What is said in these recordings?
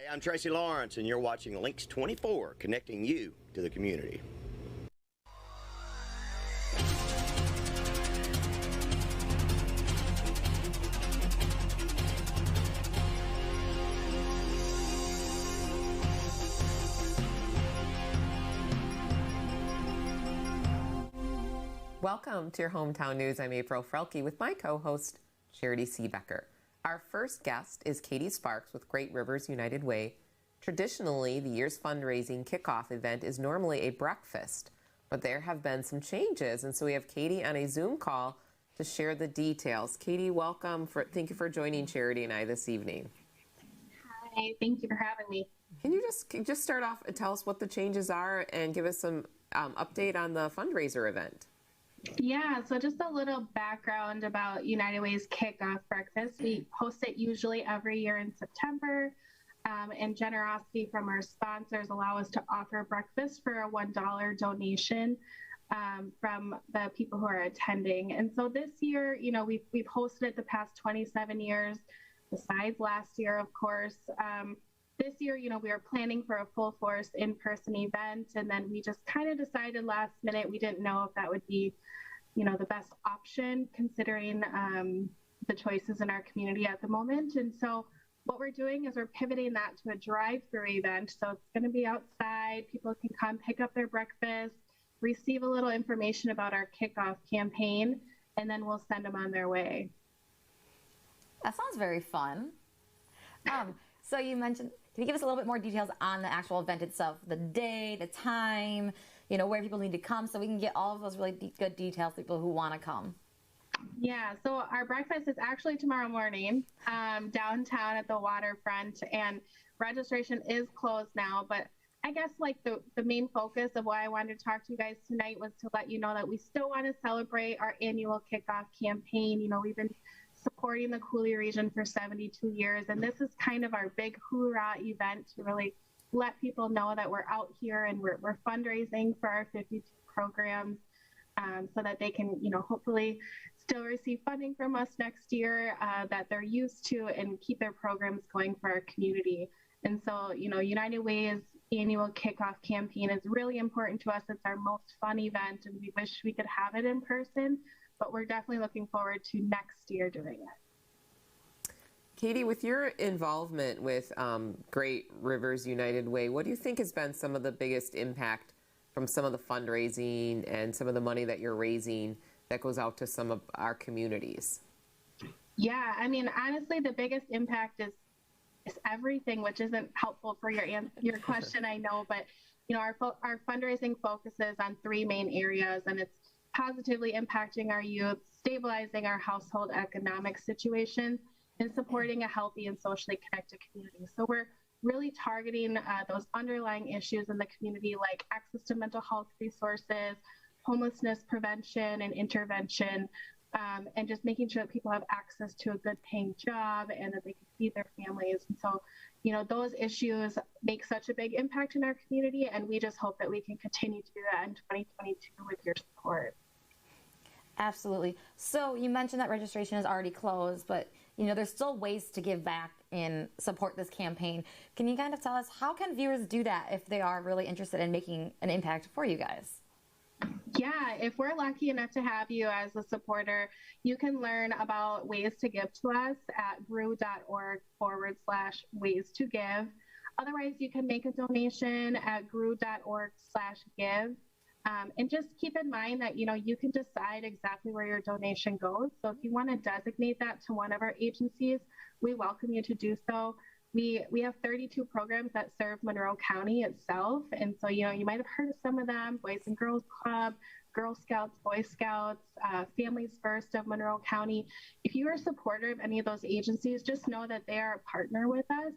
Hey, I'm Tracy Lawrence, and you're watching Lynxx 24, connecting you to the community. Welcome to your Hometown News. I'm April Frelke with my co-host, Charity C. Becker. Our first guest is Katie Sparks with Great Rivers United Way. Traditionally, the year's fundraising kickoff event is normally a breakfast, but there have been some changes, and so we have Katie on a Zoom call to share the details. Katie, welcome. Thank you for joining Charity and I this evening. Hi, thank you for having me. Can you just start off and tell us what the changes are and give us some update on the fundraiser event? Yeah, so just a little background about United Way's Kickoff Breakfast. We host it usually every year in September, and generosity from our sponsors allow us to offer breakfast for a $1 donation from the people who are attending. And so this year, you know, we've hosted it the past 27 years, besides last year, of course. This year, you know, we were planning for a full force in-person event, and then we just kind of decided last minute we didn't know if that would be, you know, the best option considering the choices in our community at the moment. And so what we're doing is we're pivoting that to a drive-through event. So it's going to be outside. People can come pick up their breakfast, receive a little information about our kickoff campaign, and then we'll send them on their way. That sounds very fun. So you mentioned, can you give us a little bit more details on the actual event itself, the day, the time, you know, where people need to come so we can get all of those really good details, people who want to come? Yeah, so our breakfast is actually tomorrow morning downtown at the waterfront, and registration is closed now, but I guess like the main focus of why I wanted to talk to you guys tonight was to let you know that we still want to celebrate our annual kickoff campaign. You know, we've been supporting the Coulee region for 72 years, and this is kind of our big hoorah event to really let people know that we're out here and we're fundraising for our 52 programs so that they can, you know, hopefully still receive funding from us next year that they're used to and keep their programs going for our community. And so, you know, United Way's annual kickoff campaign is really important to us. It's our most fun event, and we wish we could have it in person, but we're definitely looking forward to next year doing it. Katie, with your involvement with Great Rivers United Way, what do you think has been some of the biggest impact from some of the fundraising and some of the money that you're raising that goes out to some of our communities? Yeah, I mean, honestly, the biggest impact is everything, which isn't helpful for your question, I know, but you know, our fundraising focuses on three main areas, and it's positively impacting our youth, stabilizing our household economic situation, and supporting a healthy and socially connected community. So we're really targeting those underlying issues in the community, like access to mental health resources, homelessness prevention and intervention, and just making sure that people have access to a good paying job and that they can feed their families. And so, you know, those issues make such a big impact in our community, and we just hope that we can continue to do that in 2022 with your support. Absolutely. So you mentioned that registration is already closed, but you know, there's still ways to give back and support this campaign. Can you kind of tell us, how can viewers do that if they are really interested in making an impact for you guys? Yeah, if we're lucky enough to have you as a supporter, you can learn about ways to give to us at grew.org/ways to give. Otherwise, you can make a donation at grew.org/give. And just keep in mind that, you know, you can decide exactly where your donation goes. So if you want to designate that to one of our agencies, we welcome you to do so. We have 32 programs that serve Monroe County itself. And so, you know, you might have heard of some of them: Boys and Girls Club, Girl Scouts, Boy Scouts, Families First of Monroe County. If you are a supporter of any of those agencies, just know that they are a partner with us.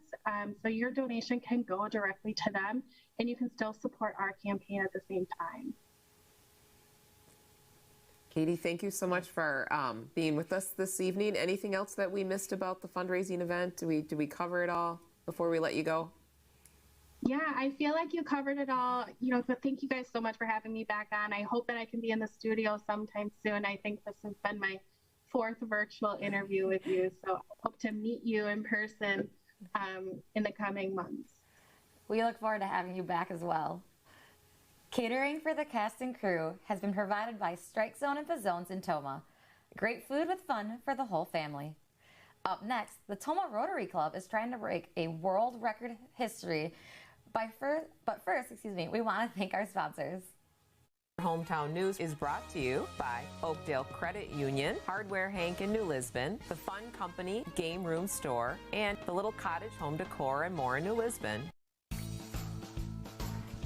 So your donation can go directly to them, and you can still support our campaign at the same time. Katie, thank you so much for being with us this evening. Anything else that we missed about the fundraising event? Do we cover it all before we let you go? Yeah, I feel like you covered it all. You know, but thank you guys so much for having me back on. I hope that I can be in the studio sometime soon. I think this has been my 4th virtual interview with you, so I hope to meet you in person in the coming months. We look forward to having you back as well. Catering for the cast and crew has been provided by Strike Zone and Fazzones in Tomah. Great food with fun for the whole family. Up next, the Tomah Rotary Club is trying to break a world record history. But first, we want to thank our sponsors. Hometown News is brought to you by Oakdale Credit Union, Hardware Hank in New Lisbon, The Fun Company, Game Room Store, and the Little Cottage Home Decor and more in New Lisbon.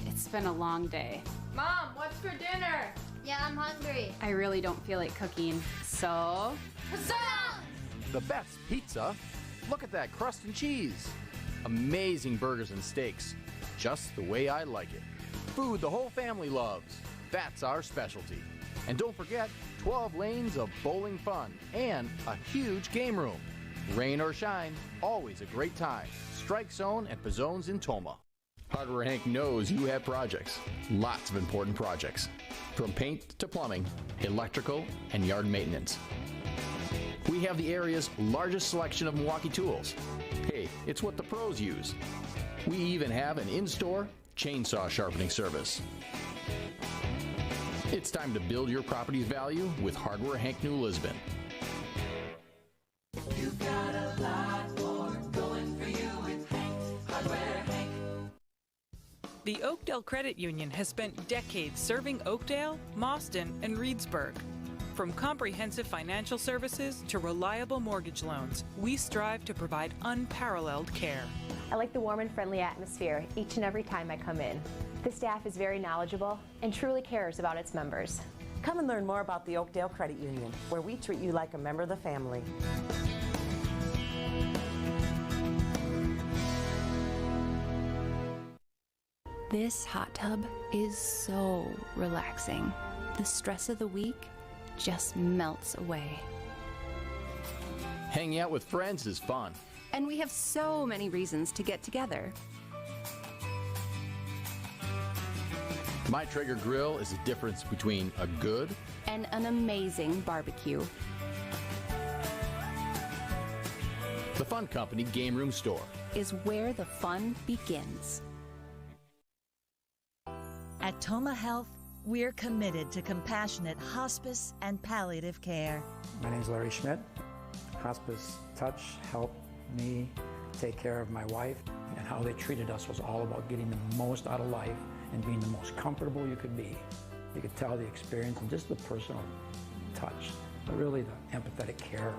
It's been a long day. Mom, what's for dinner? Yeah, I'm hungry. I really don't feel like cooking, so... The best pizza. Look at that crust and cheese. Amazing burgers and steaks. Just the way I like it. Food the whole family loves. That's our specialty. And don't forget, 12 lanes of bowling fun and a huge game room. Rain or shine, always a great time. Strike Zone and Fazzones in Tomah. Hardware Hank knows you have projects. Lots of important projects. From paint to plumbing, electrical, and yard maintenance. We have the area's largest selection of Milwaukee tools. Hey, it's what the pros use. We even have an in-store chainsaw sharpening service. It's time to build your property's value with Hardware Hank New Lisbon. You've got a lot more going for you with Hank, Hardware Hank. The Oakdale Credit Union has spent decades serving Oakdale, Mauston, and Reedsburg. From comprehensive financial services to reliable mortgage loans, we strive to provide unparalleled care. I like the warm and friendly atmosphere each and every time I come in. The staff is very knowledgeable and truly cares about its members. Come and learn more about the Oakdale Credit Union, where we treat you like a member of the family. This hot tub is so relaxing. The stress of the week just melts away. Hanging out with friends is fun. And we have so many reasons to get together. My Traeger grill is the difference between a good and an amazing barbecue. The Fun Company Game Room Store is where the fun begins. At Tomah Health, we're committed to compassionate hospice and palliative care. My name is Larry Schmidt. Hospice Touch helped me take care of my wife, and how they treated us was all about getting the most out of life and being the most comfortable you could be. You could tell the experience and just the personal touch, but really the empathetic care.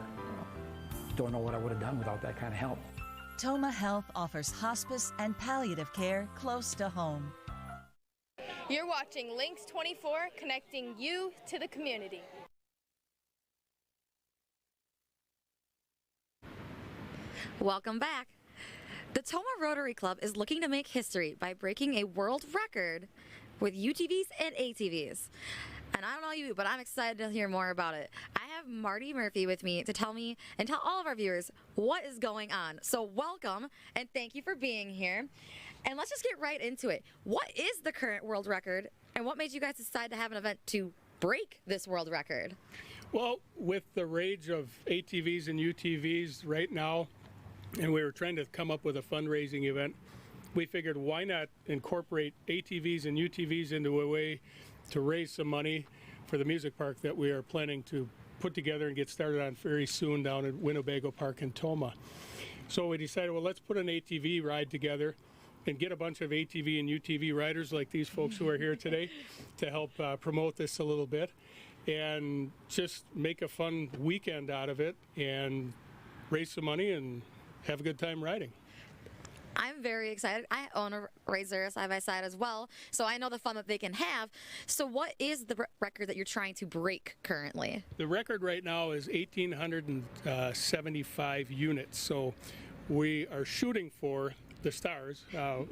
Don't know what I would have done without that kind of help. Tomah Health offers hospice and palliative care close to home. You're watching Lynxx 24, connecting you to the community. Welcome back. The Tomah Rotary Club is looking to make history by breaking a world record with UTVs and ATVs. And I don't know you, but I'm excited to hear more about it. I have Marty Murphy with me to tell me and tell all of our viewers what is going on. So welcome and thank you for being here. And let's just get right into it. What is the current world record and what made you guys decide to have an event to break this world record? Well, with the rage of ATVs and UTVs right now, and we were trying to come up with a fundraising event, we figured why not incorporate ATVs and UTVs into a way to raise some money for the music park that we are planning to put together and get started on very soon down at Winnebago Park in Tomah. So we decided, well, let's put an ATV ride together and get a bunch of ATV and UTV riders like these folks who are here today to help promote this a little bit and just make a fun weekend out of it and raise some money and have a good time riding. I'm very excited. I own a RZR side-by-side as well, so I know the fun that they can have. So what is the record that you're trying to break currently? The record right now is 1,875 units, so we are shooting for the stars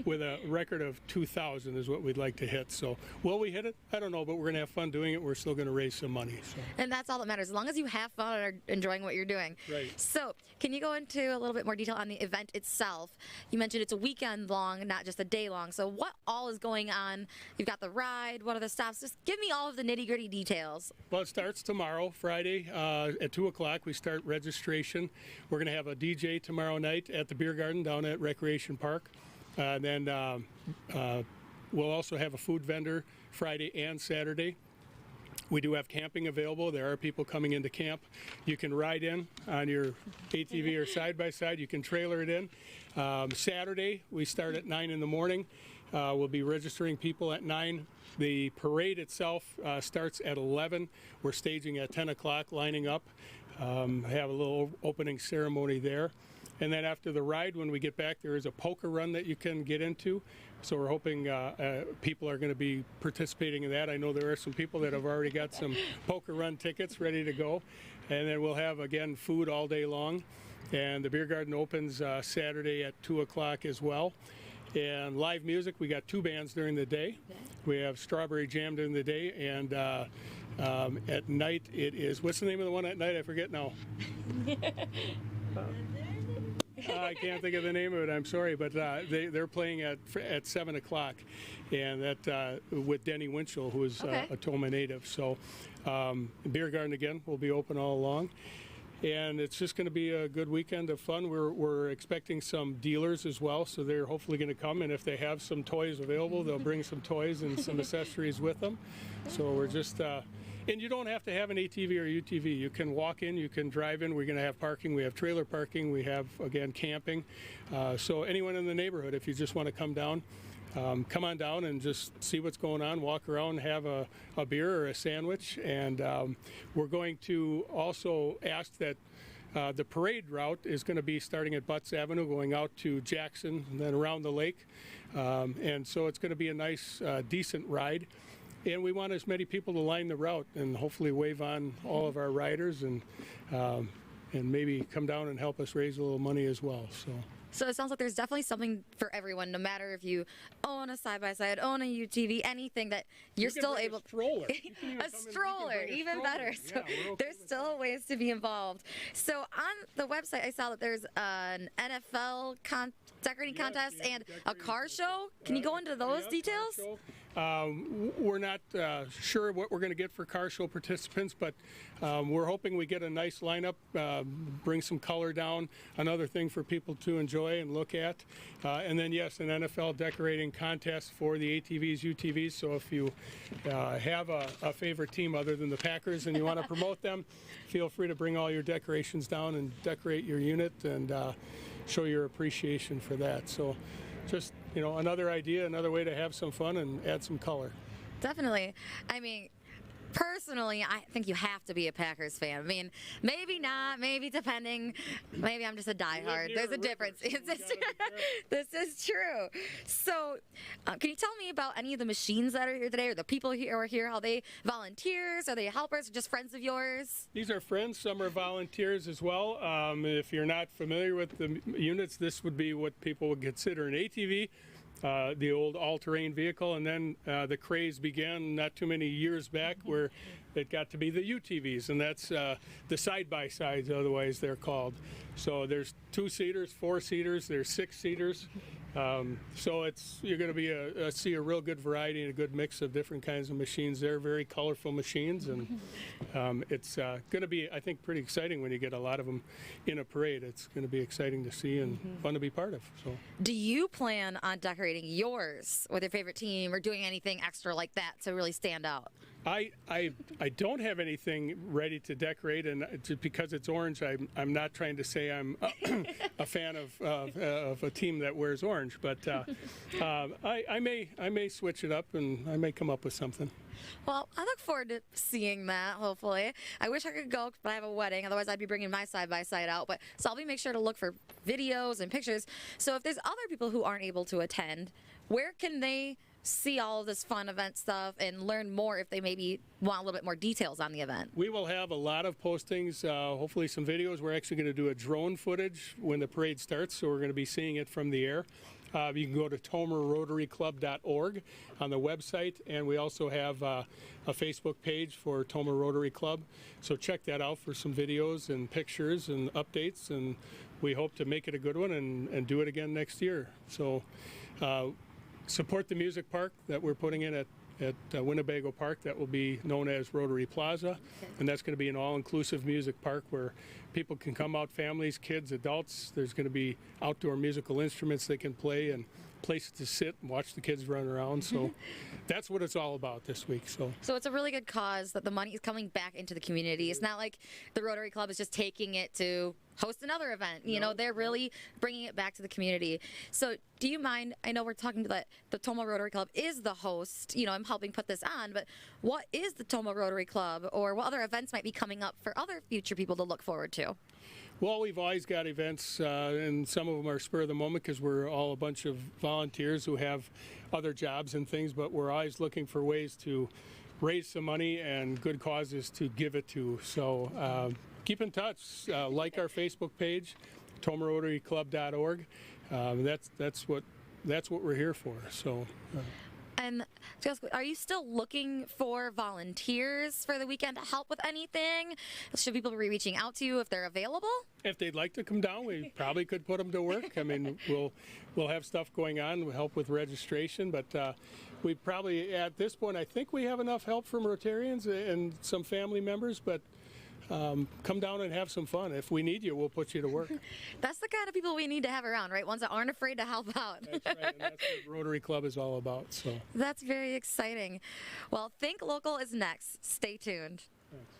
with a record of 2,000 is what we'd like to hit. So will we hit it? I don't know, but we're going to have fun doing it. We're still going to raise some money. So. And that's all that matters, as long as you have fun and are enjoying what you're doing. Right. So can you go into a little bit more detail on the event itself? You mentioned it's a weekend long, not just a day long. So what all is going on? You've got the ride. What are the stops? Just give me all of the nitty-gritty details. Well, it starts tomorrow, Friday, at 2 o'clock. We start registration. We're going to have a DJ tomorrow night at the Beer Garden down at Recreation Park. Then we'll also have a food vendor Friday and Saturday. We do have camping available. There are people coming into camp. You can ride in on your ATV or side-by-side. You can trailer it in. Saturday, we start at 9 in the morning. We'll be registering people at 9. The parade itself starts at 11. We're staging at 10 o'clock, lining up. Have a little opening ceremony there. And then after the ride, when we get back, there is a poker run that you can get into. So we're hoping people are going to be participating in that. I know there are some people that have already got some poker run tickets ready to go. And then we'll have, again, food all day long. And the Beer Garden opens Saturday at 2 o'clock as well. And live music, we got 2 bands during the day. We have Strawberry Jam during the day, and at night it is, what's the name of the one at night? I forget now. I can't think of the name of it, I'm sorry, but they're playing at 7 o'clock, and that with Denny Winchell, who is a Tomah native. So Beer Garden, again, will be open all along. And it's just going to be a good weekend of fun. We're expecting some dealers as well, so they're hopefully going to come. And if they have some toys available, they'll bring some toys and some accessories with them. So we're just, and you don't have to have an ATV or UTV. You can walk in, you can drive in. We're going to have parking. We have trailer parking. We have, again, camping. So anyone in the neighborhood, if you just want to come down, come on down and just see what's going on, walk around, have a beer or a sandwich. And we're going to also ask that the parade route is going to be starting at Butts Avenue, going out to Jackson, and then around the lake. And so it's going to be a nice, decent ride. And we want as many people to line the route and hopefully wave on all of our riders and maybe come down and help us raise a little money as well. So it sounds like there's definitely something for everyone, no matter if you own a side-by-side, own a UTV, anything that you're still able to. A stroller, even better. So there's still ways to be involved. So on the website, I saw that there's an NFL decorating contest and a car show. Can you go into those details? We're not sure what we're going to get for car show participants, but we're hoping we get a nice lineup, bring some color down, another thing for people to enjoy and look at. And then, yes, an NFL decorating contest for the ATVs, UTVs. So if you have a favorite team other than the Packers and you want to promote them, feel free to bring all your decorations down and decorate your unit and show your appreciation for that. So just, another idea, another way to have some fun and add some color. Definitely. I mean, personally, I think you have to be a Packers fan. I mean, maybe not, maybe depending. Maybe I'm just a diehard. There's a difference. This is true. So, can you tell me about any of the machines that are here today, or the people who are here? Are they volunteers? Are they helpers? Or just friends of yours? These are friends. Some are volunteers as well. If you're not familiar with the units, this would be what people would consider an ATV. The old all-terrain vehicle, and then the craze began not too many years back where it got to be the UTVs, and that's the side-by-sides, otherwise they're called. So there's 2-seaters, 4-seaters, there's 6-seaters. So you're going to see a real good variety and a good mix of different kinds of machines. They're very colorful machines, and it's going to be, I think, pretty exciting when you get a lot of them in a parade. It's going to be exciting to see and fun to be part of. So, do you plan on decorating yours with your favorite team or doing anything extra like that to really stand out? I don't have anything ready to decorate, and just because it's orange, I'm not trying to say I'm a fan of a team that wears orange, but I may switch it up and I may come up with something. Well, I look forward to seeing that, hopefully. I wish I could go, but I have a wedding. Otherwise, I'd be bringing my side-by-side out. So I'll make sure to look for videos and pictures. So if there's other people who aren't able to attend, where can they see all of this fun event stuff and learn more if they maybe want a little bit more details on the event? We will have a lot of postings, hopefully some videos. We're actually going to do a drone footage when the parade starts, so we're going to be seeing it from the air. You can go to TomahRotaryClub.org on the website, and we also have a Facebook page for Tomah Rotary Club. So check that out for some videos and pictures and updates, and we hope to make it a good one and do it again next year. So support the music park that we're putting in at Winnebago Park. That will be known as Rotary Plaza, and that's going to be an all-inclusive music park where people can come out, families, kids, adults. There's going to be outdoor musical instruments they can play and places to sit and watch the kids run around. So that's what it's all about this week. So it's a really good cause that the money is coming back into the community. It's not like the Rotary Club is just taking it to host another event. You know, they're really bringing it back to the community. So do you mind, I know we're talking that the Tomah Rotary Club is the host, you know, I'm helping put this on, but what is the Tomah Rotary Club, or what other events might be coming up for other future people to look forward to? Well, we've always got events, and some of them are spur of the moment because we're all a bunch of volunteers who have other jobs and things, but we're always looking for ways to raise some money and good causes to give it to. So keep in touch. Like our Facebook page, TomahRotaryClub.org. That's what we're here for. So. And just, are you still looking for volunteers for the weekend to help with anything? Should people be reaching out to you if they're available? If they'd like to come down, we probably could put them to work. I mean, we'll have stuff going on. We'll help with registration, but we probably, at this point, I think we have enough help from Rotarians and some family members, but come down and have some fun. If we need you, we'll put you to work. That's the kind of people we need to have around, right? Ones that aren't afraid to help out. That's right, and that's what Rotary Club is all about. So that's very exciting. Well, Think Local is next. Stay tuned. Thanks.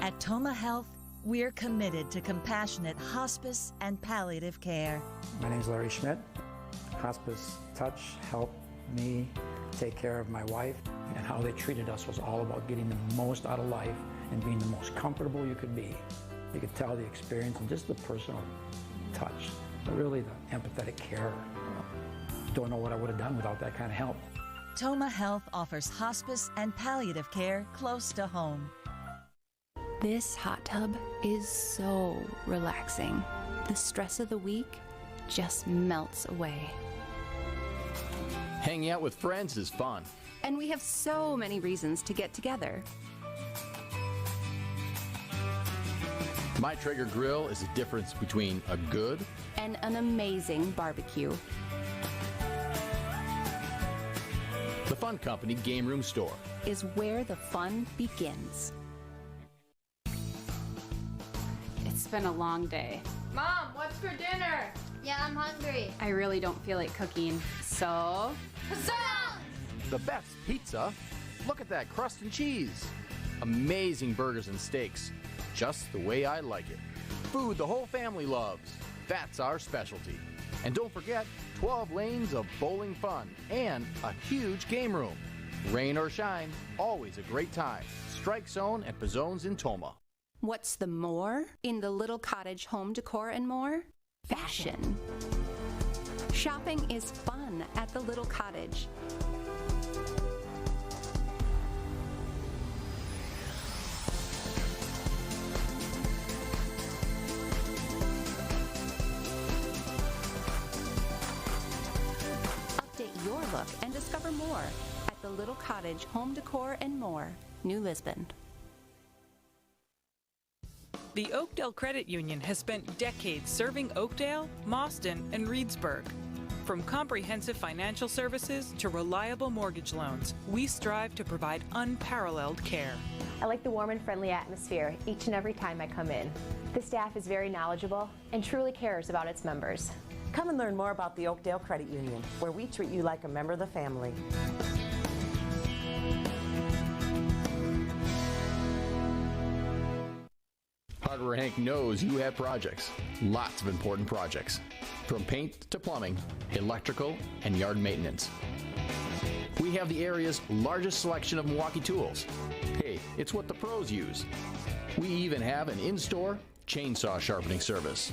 At Tomah Health, we're committed to compassionate hospice and palliative care. My name is Larry Schmidt. Hospice touch helped me take care of my wife, and how they treated us was all about getting the most out of life and being the most comfortable you could be. You could tell the experience and just the personal touch, but really the empathetic care. Don't know what I would have done without that kind of help. Tomah Health offers hospice and palliative care close to home. This hot tub is so relaxing. The stress of the week just melts away. Hanging out with friends is fun. And we have so many reasons to get together. My Traeger grill is the difference between a good and an amazing barbecue. The Fun Company Game Room Store is where the fun begins. It's been a long day. Mom, what's for dinner? Yeah, I'm hungry. I really don't feel like cooking, so... the best pizza. Look at that crust and cheese. Amazing burgers and steaks. Just the way I like it. Food the whole family loves. That's our specialty. And don't forget, 12 lanes of bowling fun and a huge game room. Rain or shine, always a great time. Strike Zone at Pizzone's in Tomah. What's the more in the Little Cottage home decor and more? Fashion. Shopping is fun at the Little Cottage. Update your look and discover more at the Little Cottage home decor and more, New Lisbon. The Oakdale Credit Union has spent decades serving Oakdale, Mauston, and Reedsburg. From comprehensive financial services to reliable mortgage loans, we strive to provide unparalleled care. I like the warm and friendly atmosphere each and every time I come in. The staff is very knowledgeable and truly cares about its members. Come and learn more about the Oakdale Credit Union, where we treat you like a member of the family. Hardware Hank knows you have projects, lots of important projects, from paint to plumbing, electrical, and yard maintenance. We have the area's largest selection of Milwaukee tools. Hey, it's what the pros use. We even have an in-store chainsaw sharpening service.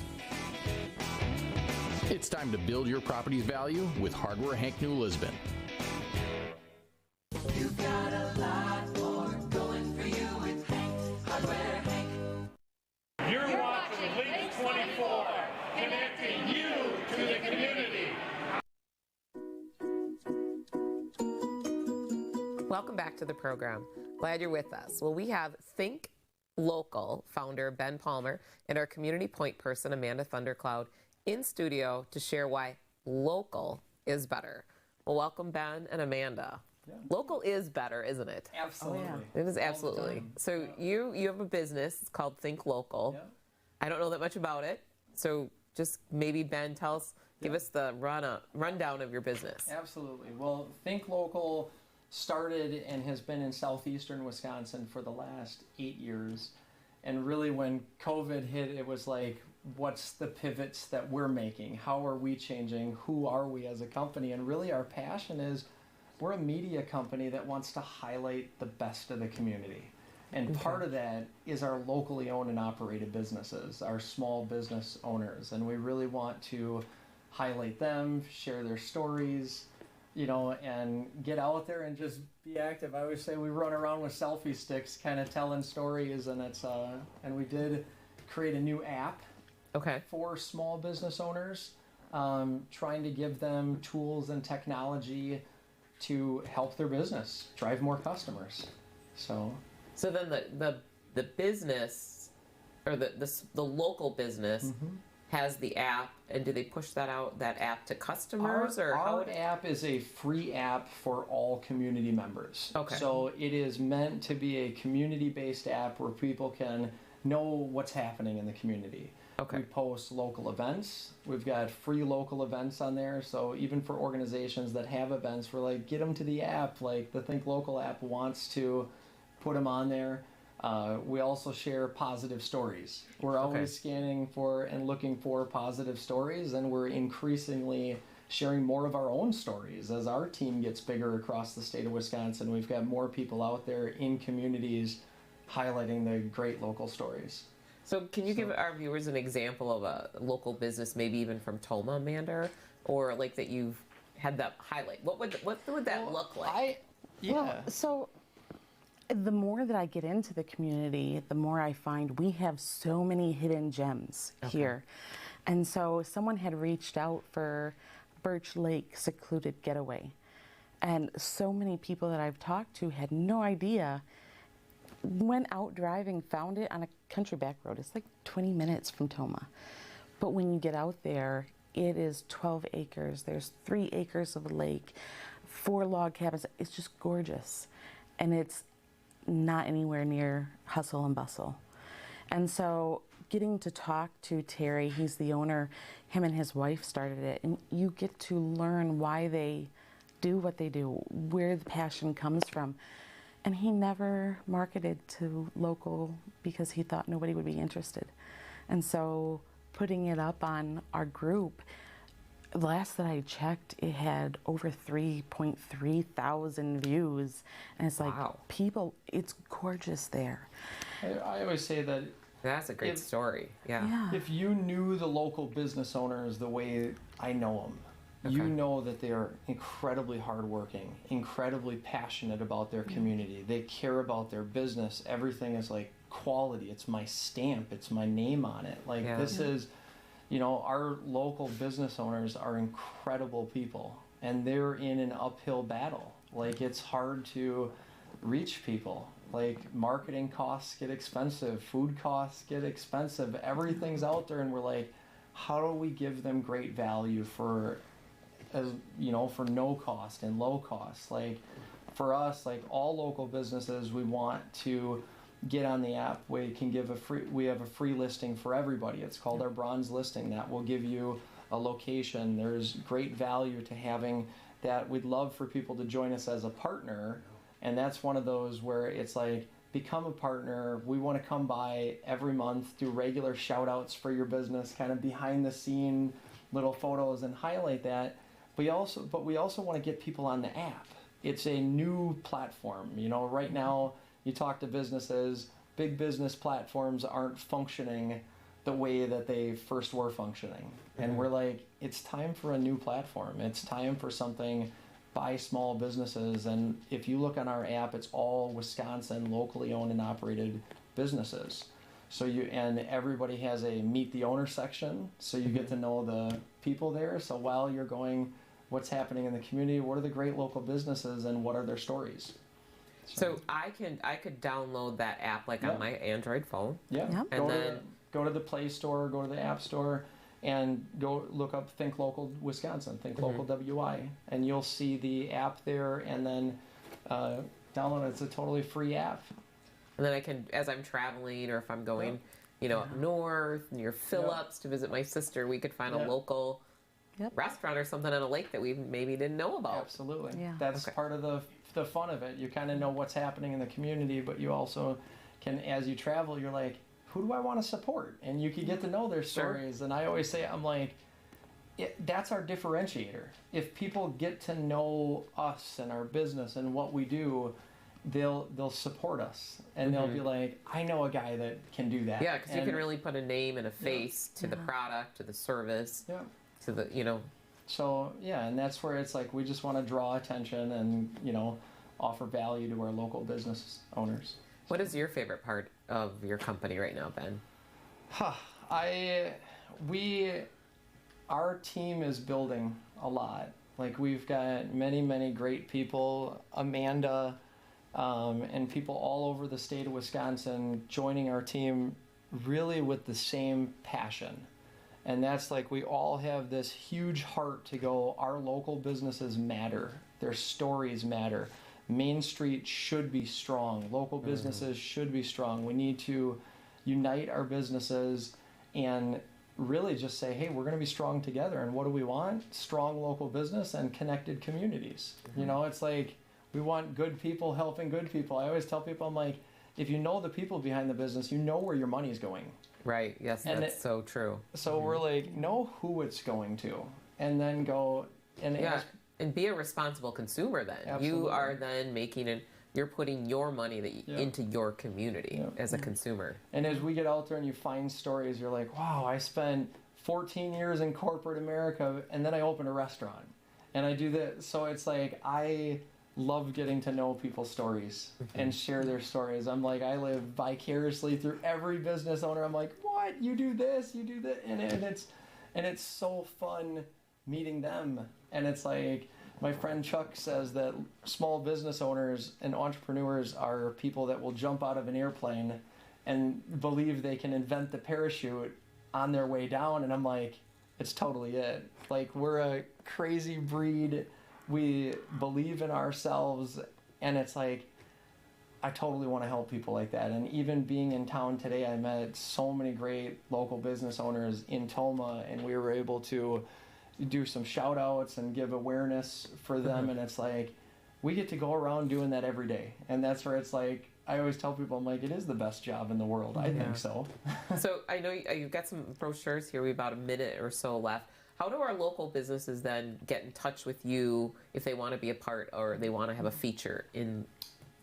It's time to build your property's value with Hardware Hank New Lisbon. You've got a lot more going for you with Hank, Hardware Hank. Welcome back to the program. Glad you're with us. Well, we have Think Local founder Ben Palmer and our community point person Amanda Thundercloud in studio to share why local is better. Well, welcome Ben and Amanda. Yeah. Local is better, isn't it? Absolutely. Oh, yeah. It is absolutely. So you have a business. It's called Think Local. Yeah. I don't know that much about it. So just maybe Ben, give us the rundown of your business. Absolutely. Well, Think Local started and has been in southeastern Wisconsin for the last 8 years. And really when COVID hit, it was like, what's the pivots that we're making? How are we changing? Who are we as a company? And really our passion is we're a media company that wants to highlight the best of the community. And part of that is our locally owned and operated businesses, our small business owners. And we really want to highlight them, share their stories, and get out there and just be active. I always say we run around with selfie sticks kind of telling stories, and and we did create a new app for small business owners, trying to give them tools and technology to help their business drive more customers. So then the business or the local business has the app, and do they push that app to customers? Our app is a free app for all community members. Okay. So it is meant to be a community-based app where people can know what's happening in the community. Okay. We post local events. We've got free local events on there. So even for organizations that have events, we're like, get them to the app. Like the Think Local app wants to put them on there. We also share positive stories. We're always scanning for and looking for positive stories, and we're increasingly sharing more of our own stories. As our team gets bigger across the state of Wisconsin, we've got more people out there in communities highlighting the great local stories. So can you give our viewers an example of a local business, maybe even from Tomah, Amanda, or like that you've had that highlight? What would that look like? Well, so the more that I get into the community, the more I find we have so many hidden gems here. And so someone had reached out for Birch Lake Secluded Getaway. And so many people that I've talked to had no idea. Went out driving, found it on a country back road. It's like 20 minutes from Tomah. But when you get out there, it is 12 acres. There's 3 acres of a lake, 4 log cabins. It's just gorgeous. And it's not anywhere near hustle and bustle. And so getting to talk to Terry, he's the owner, him and his wife started it, and you get to learn why they do what they do, where the passion comes from. And he never marketed to local because he thought nobody would be interested. And so putting it up on our group, the last that I checked, it had over 3.3 thousand views. And it's like, people, it's gorgeous there. I always say that that's a great story. Yeah. If you knew the local business owners the way I know them, you know that they are incredibly hardworking, incredibly passionate about their community. They care about their business. Everything is like quality. It's my stamp. It's my name on it. Like this is, our local business owners are incredible people, and they're in an uphill battle. Like it's hard to reach people. Like marketing costs get expensive, food costs get expensive. Everything's out there, and we're like, how do we give them great value for no cost and low cost? Like for us, like all local businesses, we want to get on the app. We have a free listing for everybody. It's called our bronze listing. That will give you a location. There's great value to having that. We'd love for people to join us as a partner, and that's one of those where it's like, become a partner. We want to come by every month, do regular shout outs for your business, kind of behind the scene little photos and highlight that. We also want to get people on the app. It's a new platform. Right now you talk to businesses, big business platforms aren't functioning the way that they first were functioning. And we're like, it's time for a new platform. It's time for something by small businesses. And if you look on our app, it's all Wisconsin locally owned and operated businesses. And everybody has a meet the owner section, so you get to know the people there. So while you're going, what's happening in the community, what are the great local businesses, and what are their stories? So I could download that app like on my Android phone. Yeah. Yep. And then go to the Play Store, go to the App Store, and go look up Think Local Wisconsin, Think Local WI, and you'll see the app there. And then download it. It's a totally free app. And then I can, as I'm traveling or if I'm going, you know, up north near Phillips to visit my sister, we could find a local restaurant or something on a lake that we maybe didn't know about. Absolutely. Yeah. That's part of the fun of it. You kind of know what's happening in the community, but you also can, as you travel, you're like, who do I want to support? And you can get to know their stories. And I always say, I'm like, that's our differentiator. If people get to know us and our business and what we do, they'll support us, and they'll be like, I know a guy that can do that. Yeah, because you can really put a name and a face to the product, to the service, to the, you know. So, yeah, and that's where it's like we just want to draw attention and, you know, offer value to our local business owners. What is your favorite part of your company right now, Ben? Our team is building a lot. Like, we've got many, many great people. Amanda, and people all over the state of Wisconsin joining our team really with the same passion. And that's like, we all have this huge heart to go, our local businesses matter. Their stories matter. Main Street should be strong. Local businesses should be strong. We need to unite our businesses and really just say, hey, we're going to be strong together. And what do we want? Strong local business and connected communities. You know, it's like, we want good people helping good people. I always tell people, I'm like, if you know the people behind the business, you know where your money's going. Right. Yes, and that's so true. So we're like, know who it's going to, and then go and and be a responsible consumer. Then you are then making it. You're putting your money into your community as a consumer. And as we get out there and you find stories, you're like, wow, I spent 14 years in corporate America, and then I opened a restaurant, and I do this. So it's like I love getting to know people's stories and share their stories. I'm like, I live vicariously through every business owner. I'm like, what? You do this, you do that, and it's so fun meeting them. And it's like, my friend Chuck says that small business owners and entrepreneurs are people that will jump out of an airplane and believe they can invent the parachute on their way down. And I'm like, it's totally it. Like, we're a crazy breed. We believe in ourselves, and it's like, I totally want to help people like that. And even being in town today, I met so many great local business owners in Tomah, and we were able to do some shout outs and give awareness for them. And it's like, we get to go around doing that every day. And that's where it's like, I always tell people, I'm like, it is the best job in the world. I think so. So I know you've got some brochures here. We have about a minute or so left. How do our local businesses then get in touch with you if they want to be a part or they want to have a feature in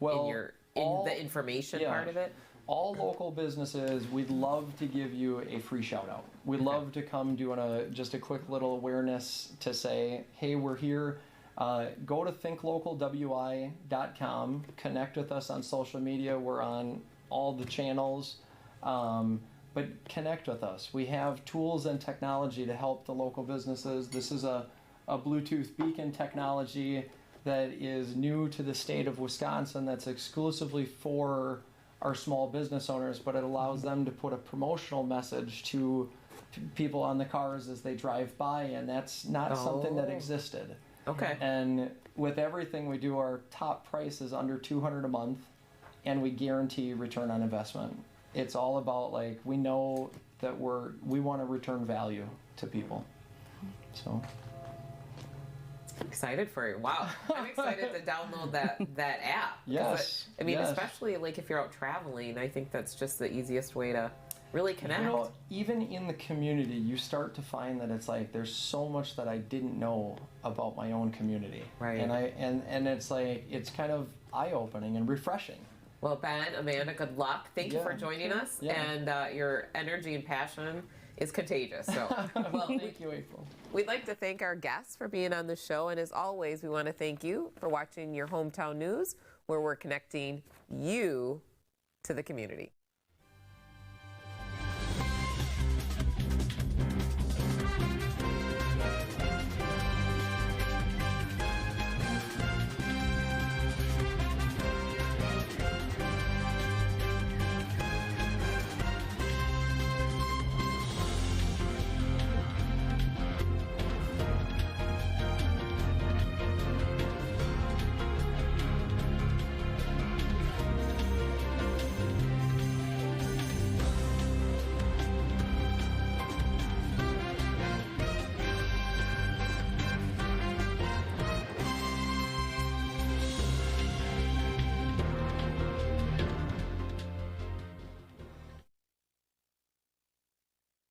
the information part of it? All local businesses, we'd love to give you a free shout out. We'd love to come doing just a quick little awareness to say, hey, we're here. Go to thinklocalwi.com, connect with us on social media. We're on all the channels. But connect with us. We have tools and technology to help the local businesses. This is a Bluetooth beacon technology that is new to the state of Wisconsin that's exclusively for our small business owners, but it allows them to put a promotional message to people on the cars as they drive by, and that's not something that existed. Okay. And with everything we do, our top price is under $200 a month, and we guarantee return on investment. It's all about, like, we know that we want to return value to people. So excited for you. Wow. I'm excited to download that app. Yes. I mean, especially like if you're out traveling, I think that's just the easiest way to really connect. You know, even in the community, you start to find that it's like there's so much that I didn't know about my own community. Right. And it's like, it's kind of eye-opening and refreshing. Well, Ben, Amanda, good luck. Thank you for joining us. Yeah. And your energy and passion is contagious. So, well, thank you, April. We'd like to thank our guests for being on the show. And as always, we want to thank you for watching your hometown news, where we're connecting you to the community.